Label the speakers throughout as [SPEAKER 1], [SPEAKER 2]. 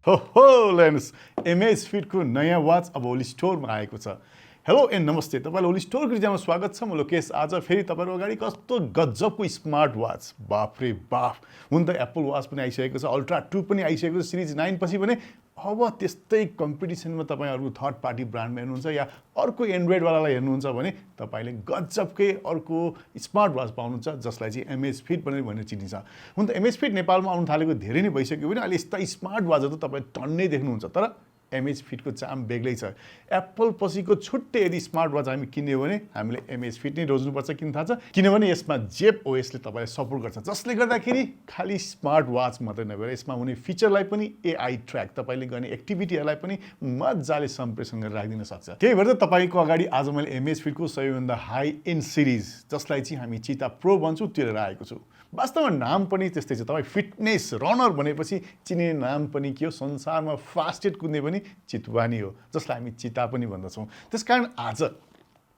[SPEAKER 1] हो lens Amazfit को नयाँ वाच अब ओली स्टोरमा आएको छ। हेलो एन्ड नमस्ते, तपाईलाई ओली स्टोर गिर्जामा स्वागत छ। म लोकेश आज फेरि तपाईहरु अगाडि कस्तो गजबको स्मार्ट वाच, बाफ रे बाफ। हुन त एप्पल वाच पनि आइसकेको छ, अल्ट्रा 2 पनि आइसकेको छ, सिरिज 9 पछि भने अब त्यस्तै कम्पिटिसनमा तपाईहरु थर्ड पार्टी ब्रान्डमा हेर्नुहुन्छ या अर्को एन्ड्रोइड वालालाई हेर्नुहुन्छ भने तपाईले गजबकै अर्को स्मार्ट वाच पाउनुहुन्छ जसलाई चाहिँ Amazfit भनेर चिनिन्छ। हुन त Amazfit नेपालमा आउन थालेको धेरै नै भइसक्यो भने अहिले यस्ता स्मार्ट वाचहरु त तपाईले टन्नै देख्नुहुन्छ। तर Amazfit को चाम बेग्लै छ। एप्पल पछिको छुट्टै यदि स्मार्ट वाच हामी किन्यो भने हामीले Amazfit नै रोज्नुपर्छ, किन थाहा छ? किनभने यसमा जेप ओएसले तपाईलाई सपोर्ट गर्छ, जसले गर्दाखेरि खाली स्मार्ट वाच मात्रै नभएर यसमा हुने फिचरलाई पनि AI ट्र्याक, तपाईले गर्ने एक्टिभिटीहरुलाई पनि मज्जाले सम्प्रेषण गरेर राखिदिन सक्छ। त्यही भएर तपाईको अगाडि आज मैले Amazfit को सबैभन्दा हाई एन्ड सिरिज जसलाई चाहिँ हामी चीता प्रो भन्छौं त्यो लिएर आएको छु। वास्तवमा नाम पनि त्यस्तै छ। तपाई फिटनेस रनर भनेपछि चिनिने नाम पनि के हो? संसारमा फास्टेस्ट कुद्ने पनि चितवानी हो, जसलाई हामी चीता पनि भन्दछौं। त्यसकारण आज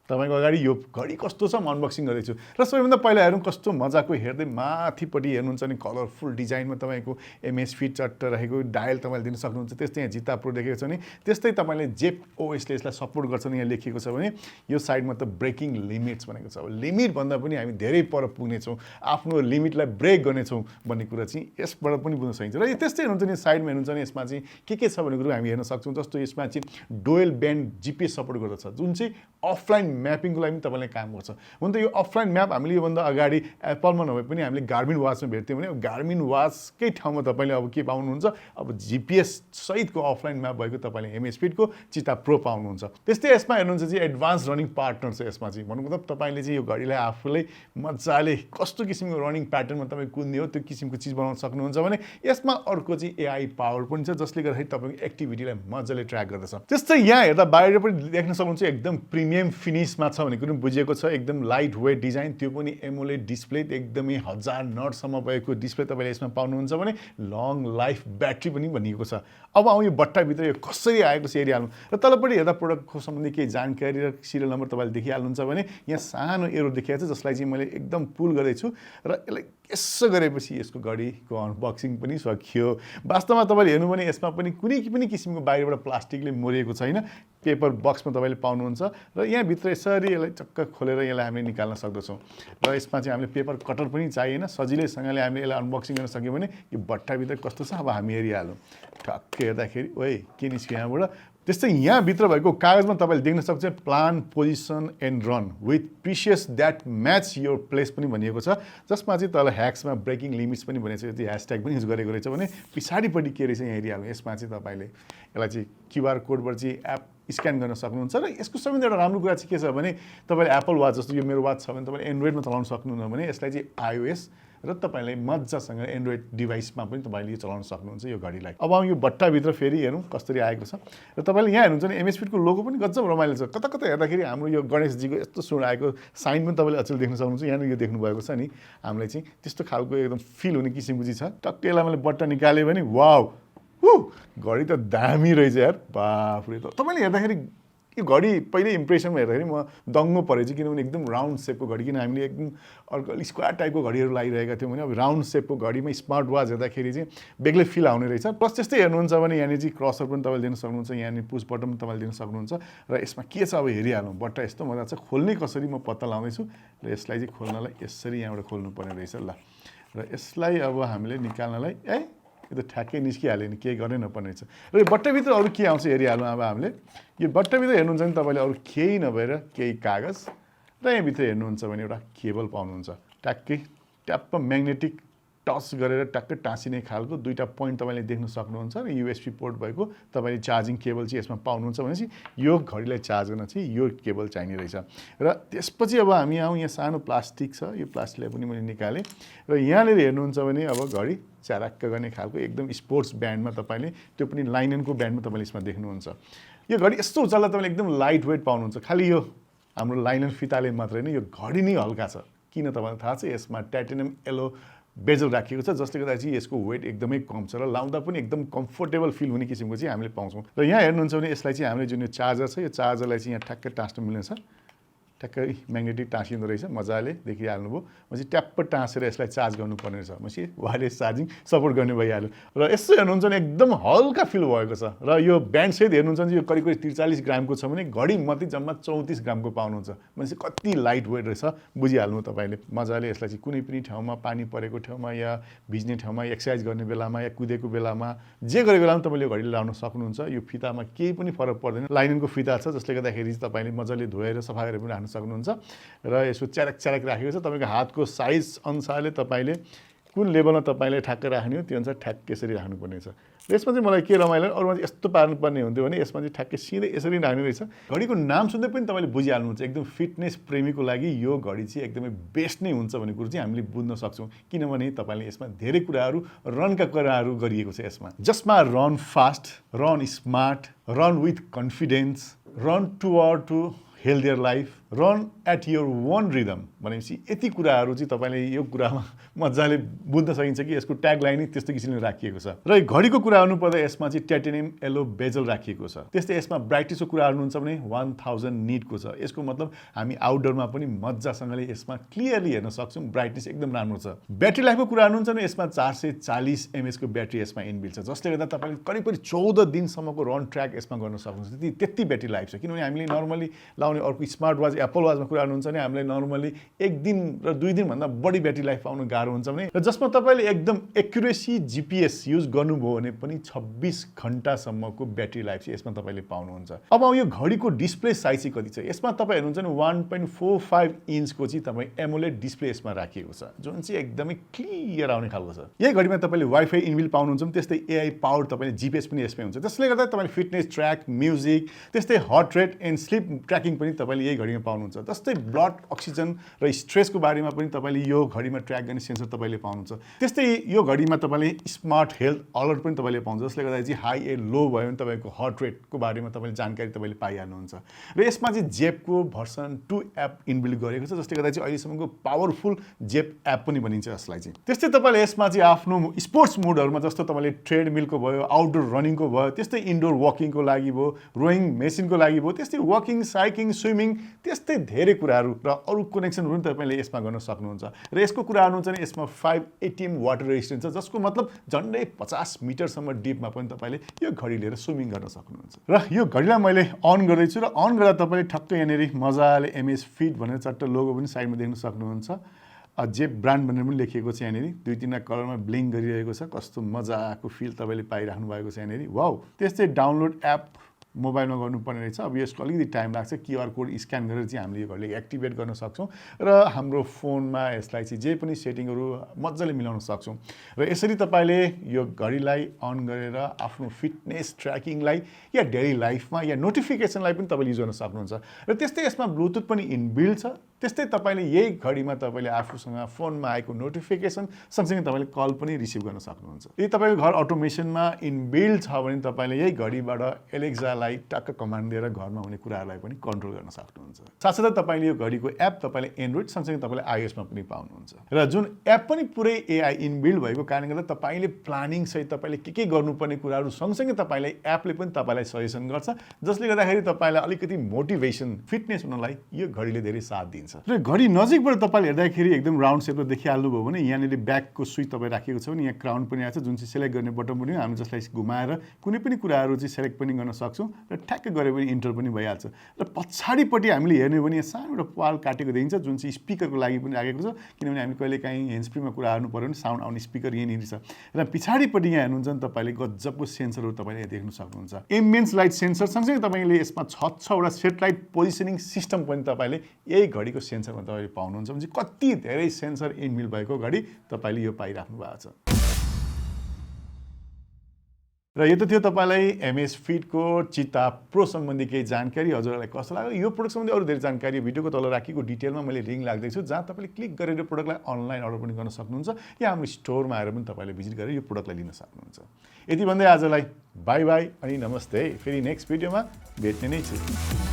[SPEAKER 1] तपाईको अगाडि यो घडी कस्तो छ म अनबक्सिङ गर्दैछु। र सबैभन्दा पहिला हेरौँ कस्तो मजाको, हेर्दै माथिपट्टि हेर्नुहुन्छ नि कलरफुल डिजाइनमा तपाईको Amazfit चट्ट रहेको डायल तपाईले दिन सक्नुहुन्छ। त्यस्तै यहाँ जिता प्रो लेखेको छ नि, त्यस्तै तपाईले जेप ओएसले यसलाई सपोर्ट गर्छ नि, यहाँ लेखिएको छ भने यो साइडमा त ब्रेकिङ लिमिट्स भनेको छ। अब लिमिट भन्दा पनि हामी धेरै पर पुग्ने छौं, आफ्नो लिमिटलाई ब्रेक गर्ने छौं भन्ने कुरा चाहिँ यसबाट पनि बुझ्न सकिन्छ। र त्यस्तै हेर्नुहुन्छ नि साइडमा हेर्नुहुन्छ नि यसमा चाहिँ के छ भन्ने कुरा हामी हेर्न सक्छौं। जस्तो यसमा चाहिँ डुअल ब्यान्ड जीपीएस सपोर्ट गर्दछ, जुन चाहिँ अफलाइन म्यापिङको लागि पनि तपाईलाई काम गर्छ। हुन त यो अफलाइन म्याप हामीले योभन्दा अगाडि एप्पलमा नभए पनि हामीले गार्मिन वाचमा भेट्थ्यौँ भने गार्मिन वाचकै ठाउँमा तपाईले अब के पाउनुहुन्छ? अब जीपीएस सहितको अफलाइन म्याप भएको तपाईले Amazfit को चीता प्रो पाउनुहुन्छ। त्यस्तै यसमा हेर्नुहुन्छ चाहिँ एडभान्स रनिङ पार्टनर छ। यसमा चाहिँ भन्नु मतलब तपाईले चाहिँ यो घडीलाई आफूलाई मज्जाले कस्तो किसिमको रनिङ प्याटर्नमा तपाई कुद्ने हो त्यो किसिमको चीज बनाउन सक्नुहुन्छ भने यसमा अर्को चाहिँ AI पावर पनि छ, जसले गर्दाखेरि तपाईको एक्टिभिटीलाई मज्जाले ट्र्याक गर्दछ। त्यस्तै यहाँ हेर्दा बाहिर पनि देख्न सक्नुहुन्छ एकदम प्रिमियम फिनिशमा छ भनेको पनि बुझिएको छ। एकदम लाइट वेट डिजाइन, त्यो पनि एमोलेड डिस्प्ले, एकदमै 1000 नटसम्म भएको डिस्प्ले तपाईले यसमा पाउनुहुन्छ भने लङ लाइफ ब्याट्री पनि भनिएको छ। अब आउँ यो बट्टाभित्र यो कसरी आएको छ हेरिहाल्नु। र तलपट्टि हेर्दा प्रोडक्टको सम्बन्धी केही जानकारी र सिरियल नम्बर तपाईले देखिहाल्नुहुन्छ भने यहाँ सानो एरो देखिएको छ, जसलाई चाहिँ मैले एकदम पुल गर्दैछु र यसलाई यसो गरेपछि यसको घडीको अनबक्सिङ पनि सकियो। वास्तवमा तपाईले हेर्नु भने यसमा पनि कुनै पनि किसिमको बाहिरबाट प्लास्टिकले मोरिएको छैन। पेपर बक्समा तपाईले पाउनुहुन्छ र यहाँ भित्र यसरी यसलाई चक्क खोलेर यसलाई हामीले निकाल्न सक्दछौं। र यसमा चाहिँ हामीले पेपर कटर पनि चाहिएन, सजिलैसँगले हामीले यसलाई अनबक्सिङ गर्न सक्यौं भने यो बट्टाभित्र कस्तो छ अब हामी हेरिहालौँ। ठक्कै हेर्दाखेरि ओए के निस्क्यो यहाँबाट। त्यस्तै यहाँ भित्र भएको कागजमा तपाईले देख्न सक्नुहुन्छ plan position and run with precious that match your place पनि भनिएको छ, जसमा चाहिँ तल ह्याक्समा ब्रेकिङ लिमिट्स पनि भनेको छ। त्यो ह्यासट्याग पनि युज गरेको रहेछ भने पछाडिपट्टि के रहेछ यहाँ हेरिहाल्नु। यसमा चाहिँ तपाईले यसलाई चाहिँ क्यूआर कोडबाट चाहिँ एप स्क्यान गर्न सक्नुहुन्छ। र यसको सबैभन्दा एउटा राम्रो कुरा चाहिँ के छ भने तपाईले एप्पल वाच जस्तो यो मेरो वाच छ भने तपाईले एन्ड्रोइडमा चलाउन सक्नुहुन्न भने यसलाई चाहिँ iOS र तपाईले मज्जासँग एन्ड्रोइड डिभाइसमा पनि तपाईले यो चलाउन सक्नुहुन्छ यो घडीलाई। अब यो बट्टाभित्र फेरि हेरौँ कसरी आएको छ। र तपाईले यहाँ हेर्नुहुन्छ भने Amazfit को लोगो पनि गजब रमाइलो छ। कता कता हेर्दाखेरि हाम्रो यो गणेशजीको यस्तो सुन आएको साइन पनि तपाईले अचेल देख्न सक्नुहुन्छ। यहाँ यो देख्नु भएको छ नि, हामीलाई चाहिँ त्यस्तो खालको एकदम फिल हुने किसिमको चाहिँ छ। टक्कैलाई मैले बट्टा निकाले भने वाउ, घडी त दामी रहेछ यार, बाफ रे। तपाईले हेर्दाखेरि यो घडी पहिले इम्प्रेसनमा हेर्दाखेरि म दङ्गो परेछु, किनभने एकदम राउन्ड सेपको घडी, किन हामीले एकदम अर्को स्क्वायर टाइपको घडीहरू लागिरहेका थियौँ भने अब राउन्ड सेपको घडीमा स्मार्ट वाच हेर्दाखेरि चाहिँ बेग्लै फिल आउने रहेछ। प्लस त्यस्तै हेर्नुहुन्छ भने यहाँनिर चाहिँ क्रसर पनि तपाईँले दिन सक्नुहुन्छ, यहाँनिर पुस बटन पनि तपाईँले दिन सक्नुहुन्छ। र यसमा के छ अब हेरिहालौँ। बट्टा यस्तो मजा छ, खोल्ने कसरी म पत्ता लाउँदैछु। र यसलाई चाहिँ खोल्नलाई यसरी यहाँबाट खोल्नुपर्ने रहेछ ल। र यसलाई अब हामीले निकाल्नलाई यो त ठ्याक्कै निस्किहाल्यो नि, केही गर्नै नपर्ने रहेछ। र यो बट्टाभित्र अरू के आउँछ हेरिहाल्नु। अब हामीले यो बट्टाभित्र हेर्नुहुन्छ भने तपाईँले अरू केही नभएर केही कागज र यहाँभित्र हेर्नुहुन्छ भने एउटा केबल पाउनुहुन्छ। ट्याक्कै ट्याप्प म्याग्नेटिक टच गरेर ट्याक्कै टाँसिने खालको दुईटा पोइन्ट तपाईँले देख्न सक्नुहुन्छ। र USB पोर्ट भएको तपाईँले चार्जिङ केबल चाहिँ यसमा पाउनुहुन्छ भनेपछि यो घडीलाई चार्ज गर्न चाहिँ यो केबल चाहिने रहेछ। र त्यसपछि अब हामी आउँ, यहाँ सानो प्लास्टिक छ, यो प्लास्टिकलाई पनि मैले निकालेँ। र यहाँनिर हेर्नुहुन्छ भने अब घडी च्याराक्क गर्ने खालको एकदम स्पोर्ट्स ब्यान्डमा तपाईँले, त्यो पनि लाइननको ब्यान्डमा तपाईँले यसमा देख्नुहुन्छ। यो घडी यस्तो उचाल्दा तपाईँले एकदम लाइट वेट पाउनुहुन्छ। खालि यो हाम्रो लाइनन फिताले मात्रै नै यो घडी नै हल्का छ। किन तपाईँलाई थाहा छ? यसमा टाइटेनियम एलो बेजल राखिएको छ, जसले गर्दा चाहिँ यसको वेट एकदमै कम छ र लाउँदा पनि एकदम कम्फोर्टेबल फिल हुने किसिमको चाहिँ हामीले पाउँछौँ। र यहाँ हेर्नुहुन्छ भने यसलाई चाहिँ हामीले जुन यो चार्जर छ, यो चार्जरलाई चाहिँ यहाँ ठ्याक्कै टाँस्न मिल्ने छ। ठ्याक्कै म्याग्नेटिक टाँसिँदो रहेछ मजाले देखिहाल्नुभयो पछि ट्याप्प टाँसेर यसलाई चार्ज गर्नुपर्ने रहेछ पछि वायरलेस चार्जिङ सपोर्ट गर्ने भइहाल्यो र यसो हेर्नुहुन्छ भने एकदम हल्का फिल भएको छ र यो ब्यान्ड सहित हेर्नुहुन्छ भने यो करिब 43 ग्रामको छ भने घडी मात्रै जम्मा 34 ग्रामको पाउनुहुन्छ भनेपछि कति लाइट वेट रहेछ बुझिहाल्नु तपाईँले मजाले यसलाई चाहिँ कुनै पनि ठाउँमा पानी परेको ठाउँमा या भिज्ने ठाउँमा एक्सर्साइज गर्ने बेलामा या कुदेको बेलामा जे गरेको बेलामा तपाईँले यो घडी लाउन सक्नुहुन्छ यो फितामा केही पनि फरक पर्दैन लाइनिनको फिता छ जसले गर्दाखेरि तपाईँले मजाले धोएर सफा गरेर पनि राख्न सक्नुहुन्छ र यसो च्यारक राखेको छ तपाईँको हातको साइज अनुसारले तपाईँले कुन लेभलमा तपाईँले ठ्याक्क राख्ने हो त्यो अनुसार ठ्याक्क यसरी राख्नुपर्ने छ यसमा चाहिँ मलाई के रमाइलो अरूमा चाहिँ यस्तो पार्नुपर्ने हुन्थ्यो भने यसमा चाहिँ ठ्याक्कै सिधै यसरी राख्ने रहेछ घडीको नाम सुन्दै पनि तपाईँले बुझिहाल्नुहुन्छ एकदम फिटनेस प्रेमीको लागि यो घडी चाहिँ एकदमै बेस्ट नै हुन्छ भन्ने कुरो चाहिँ हामीले बुझ्न सक्छौँ किनभने तपाईँले यसमा धेरै कुराहरू रनका कुराहरू गरिएको छ यसमा जसमा run fast run smart run with confidence run to healthier life run at your own rhythm भनेपछि यति कुराहरू चाहिँ तपाईँले यो कुरामा मजाले बुझ्न सकिन्छ कि यसको ट्याग लाइन नै त्यस्तो किसिमले राखिएको छ र घडीको कुरा गर्नुपर्दा यसमा चाहिँ टाइटेनियम येलो बेजल राखिएको छ त्यस्तै यसमा ब्राइटनेसको कुरा गर्नुहुन्छ भने 1000 निटको छ यसको मतलब हामी आउटडोरमा पनि मजासँगले यसमा क्लियरली हेर्न सक्छौँ ब्राइटनेस एकदम राम्रो छ ब्याट्री लाइफको कुरा गर्नुहुन्छ भने यसमा 440 mAh को ब्याट्री यसमा इनबिल्ट छ जसले गर्दा तपाईँले करिब 14 दिनसम्मको रन ट्र्याक यसमा गर्न सक्नुहुन्छ त्यति ब्याट्री लाइफ छ किनभने हामीले नर्मली लाउने अर्को स्मार्ट वाच एप्पल वाचमा कुरा गर्नुहुन्छ भने हामीलाई नर्मली 1 दिन र 2 दिनभन्दा बढी ब्याट्री लाइफ पाउनु गाह्रो हुन्छ भने र जसमा तपाईँले एकदम एक्युरेसी जिपिएस युज गर्नुभयो भने पनि 26 घण्टासम्मको ब्याट्री लाइफ चाहिँ यसमा तपाईँले पाउनुहुन्छ अब यो घडीको डिस्प्ले साइज चाहिँ कति छ यसमा तपाईँ हेर्नुहुन्छ भने 1.45 इन्चको चाहिँ तपाईँ एमोलेड डिस्प्ले यसमा राखिएको छ जुन चाहिँ एकदमै क्लियर आउने खालको छ यही घडीमा तपाईँले वाइफाई इनबिल्ट पाउनुहुन्छ त्यस्तै एआई पावर तपाईँले जिपिएस पनि यसमै हुन्छ त्यसले गर्दा तपाईँले फिटनेस ट्र्याक म्युजिक त्यस्तै heart rate and sleep tracking पनि तपाईँले यही घडीमा पाउनुहुन्छ जस्तै ब्लड अक्सिजन र स्ट्रेसको बारेमा पनि तपाईँले यो घडीमा ट्र्याक गर्ने सेन्सर तपाईँले पाउनुहुन्छ त्यस्तै यो घडीमा तपाईँले स्मार्ट हेल्थ अलर्ट पनि तपाईँले पाउनुहुन्छ जसले गर्दा चाहिँ हाई एन्ड लो भयो भने तपाईँको हार्ट रेटको बारेमा तपाईँले जानकारी तपाईँले पाइहाल्नुहुन्छ र यसमा चाहिँ जेपको भर्सन 2 एप इनबिल्ट गरेको छ जसले गर्दा चाहिँ अहिलेसम्मको पावरफुल जेप एप पनि भनिन्छ यसलाई चाहिँ त्यस्तै तपाईँले यसमा चाहिँ आफ्नो स्पोर्ट्स मोडहरूमा जस्तो तपाईँले ट्रेडमिलको भयो आउटडोर रनिङको भयो त्यस्तै इन्डोर वकिङको लागि भयो रोइङ मेसिनको लागि भयो त्यस्तै वकिङ साइक्लिङ स्विमिङ त्यस्तै धेरै कुराहरू र अरू कनेक्सनहरू पनि तपाईँले यसमा गर्न सक्नुहुन्छ र यसको कुरा गर्नुहुन्छ भने यसमा 5 ATM वाटर रेजिस्टेन्स छ जसको मतलब झन्डै 50 मिटरसम्म डिपमा पनि तपाईँले यो घडी लिएर स्विमिङ गर्न सक्नुहुन्छ र यो घडीलाई मैले अन गर्दैछु र अन गर्दा तपाईँले ठक्कै यहाँनिर मजाले Amazfit भनेर चट्ट लोगो पनि साइडमा देख्न सक्नुहुन्छ जेप ब्रान्ड भनेर पनि लेखिएको छ यहाँनिर 2-3 कलरमा ब्लिङ गरिरहेको छ कस्तो मजाको फिल तपाईँले पाइराख्नु भएको छ यहाँनिर वाउ त्यस्तै डाउनलोड एप मोबाइलमा गर्नुपर्ने रहेछ अब यसको अलिकति टाइम लाग्छ क्युआर कोड स्क्यान गरेर चाहिँ हामीले यो घडीले एक्टिभेट गर्न सक्छौँ र हाम्रो फोनमा यसलाई चाहिँ जे पनि सेटिङहरू मजाले मिलाउन सक्छौँ र यसरी तपाईँले यो घडीलाई अन गरेर आफ्नो फिटनेस ट्र्याकिङलाई या डेली लाइफमा या नोटिफिकेसनलाई पनि तपाईँले युज गर्न सक्नुहुन्छ र त्यस्तै यसमा ब्लुटुथ पनि इनबिल्ट छ त्यस्तै तपाईँले यही घडीमा तपाईँले आफूसँग फोनमा आएको नोटिफिकेसन सँगसँगै तपाईँले कल पनि रिसिभ गर्न सक्नुहुन्छ यदि तपाईँको घर अटोमेसनमा इनबिल्ट छ भने तपाईँले यही घडीबाट एलेक्सालाई टक्क कमान्ड दिएर घरमा हुने कुराहरूलाई पनि कन्ट्रोल गर्न सक्नुहुन्छ साथसाथै तपाईँले यो घडीको एप तपाईँले एन्ड्रोइड सँगसँगै तपाईँले आइओएसमा पनि पाउनुहुन्छ र जुन एप पनि पुरै एआई इनबिल्ट भएको कारणले गर्दा तपाईँले प्लानिङ सहित तपाईँले के गर्नुपर्ने कुराहरू सँगसँगै तपाईँलाई एपले पनि तपाईँलाई सजेसन गर्छ जसले गर्दाखेरि तपाईँलाई अलिकति मोटिभेसन फिटनेस हुनलाई यो घडीले धेरै साथ दिन्छ र घडी नजिकबाट तपाईँले हेर्दाखेरि एकदम राउन्ड सेपमा देखिहाल्नुभयो भने यहाँनिर ब्याकको स्विच तपाईँ राखेको छ भने यहाँ क्राउन पनि आएको छ जुन चाहिँ सेलेक्ट गर्ने बटन पनि हामी जसलाई घुमाएर कुनै पनि कुराहरू चाहिँ सेलेक्ट पनि गर्न सक्छौँ र ठ्याक्कै गऱ्यो भने इन्टर पनि भइहाल्छ र पछाडिपट्टि हामीले हेर्ने भने यहाँ सानो एउटा पाल काटेको देखिन्छ जुन चाहिँ स्पिकरको लागि पनि राखेको छ किनभने हामी कहिलेकाहीँ ह्यान्डस्फ्रीमा कुरा गर्नु पऱ्यो भने साउन्ड आउने स्पिकर यहीँनिर छ र पछाडिपट्टि यहाँ हेर्नुहुन्छ भने तपाईँले गजबको सेन्सरहरू तपाईँले देख्न सक्नुहुन्छ एम्बियन्स लाइट सेन्सर सँगसँगै तपाईँले यसमा 6वटा सेटेलाइट पोजिसनिङ सिस्टम पनि तपाईँले यही घडीको सेन्सरमा तपाईँले पाउनुहुन्छ भने कति धेरै सेन्सर इनबिल्ट भएको घडी तपाईँले यो पाइराख्नु भएको छ र यो त थियो तपाईँलाई Amazfitको चिता प्रो सम्बन्धी केही जानकारी हजुरहरूलाई कस्तो लाग्यो यो प्रोडक्ट सम्बन्धी अरू धेरै जानकारी भिडियोको तल राखेको डिटेलमा मैले लिङ्क राख्दैछु जहाँ तपाईँले क्लिक गरेर प्रोडक्टलाई अनलाइन अर्डर पनि गर्न सक्नुहुन्छ या हाम्रो स्टोरमा आएर पनि तपाईँले भिजिट गरेर यो प्रोडक्टलाई लिन सक्नुहुन्छ यति भन्दै आजलाई बाई बाई अनि नमस्ते फेरि नेक्स्ट भिडियोमा भेट्ने नै छु